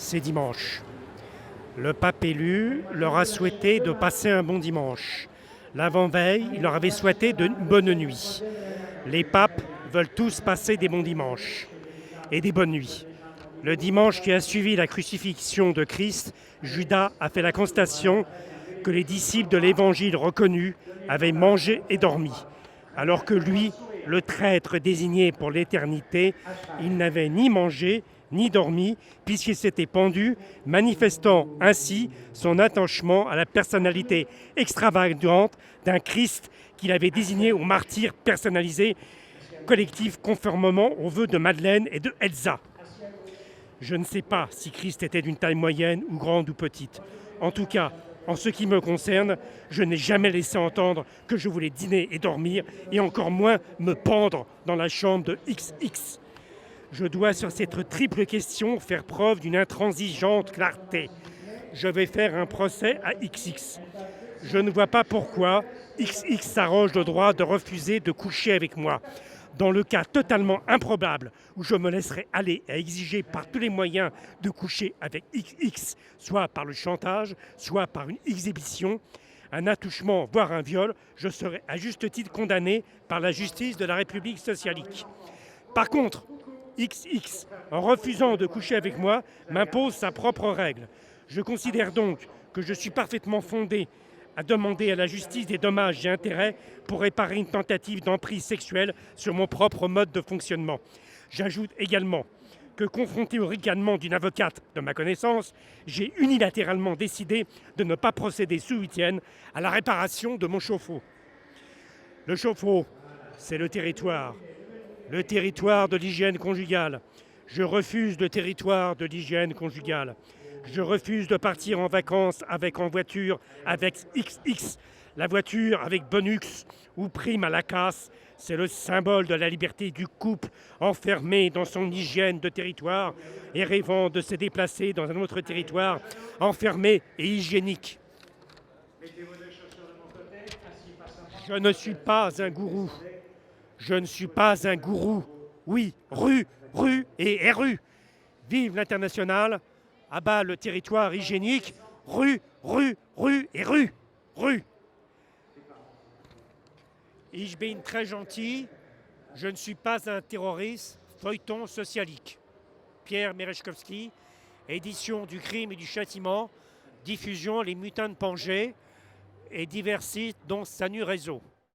c'est dimanche. Le pape élu leur a souhaité de passer un bon dimanche. L'avant-veille, il leur avait souhaité de bonne nuit. Les papes veulent tous passer des bons dimanches et des bonnes nuits. Le dimanche qui a suivi la crucifixion de Christ, Judas a fait la constatation que les disciples de l'Évangile reconnu avaient mangé et dormi, alors que lui, le traître désigné pour l'éternité, il n'avait ni mangé ni dormi, puisqu'il s'était pendu, manifestant ainsi son attachement à la personnalité extravagante d'un Christ qu'il avait désigné au martyr personnalisé, collectif conformément aux vœux de Madeleine et de Elsa. Je ne sais pas si Christ était d'une taille moyenne ou grande ou petite. En tout cas, en ce qui me concerne, je n'ai jamais laissé entendre que je voulais dîner et dormir, et encore moins me pendre dans la chambre de XX. Je dois sur cette triple question faire preuve d'une intransigeante clarté. Je vais faire un procès à XX. Je ne vois pas pourquoi XX s'arroge le droit de refuser de coucher avec moi. Dans le cas totalement improbable où je me laisserai aller à exiger par tous les moyens de coucher avec XX, soit par le chantage, soit par une exhibition, un attouchement, voire un viol, je serai à juste titre condamné par la justice de la République socialiste. Par contre, XX, en refusant de coucher avec moi, m'impose sa propre règle. Je considère donc que je suis parfaitement fondé à demander à la justice des dommages et intérêts pour réparer une tentative d'emprise sexuelle sur mon propre mode de fonctionnement. J'ajoute également que, confronté au ricanement d'une avocate de ma connaissance, j'ai unilatéralement décidé de ne pas procéder ce week-end à la réparation de mon chauffe-eau. Le chauffe-eau, c'est le territoire de l'hygiène conjugale. Je refuse le territoire de l'hygiène conjugale. Je refuse de partir en vacances en voiture avec XX. La voiture avec bonus ou prime à la casse, c'est le symbole de la liberté du couple enfermé dans son hygiène de territoire et rêvant de se déplacer dans un autre territoire enfermé et hygiénique. Je ne suis pas un gourou. Je ne suis pas un gourou. Oui, rue et RU. Vive l'international, à bas le territoire hygiénique, rue et rue. Ich bin très gentil, je ne suis pas un terroriste, feuilleton socialique. Pierre Merechkovski, édition du crime et du châtiment, diffusion Les Mutins de Pangée et divers sites dont Sanu Réseau.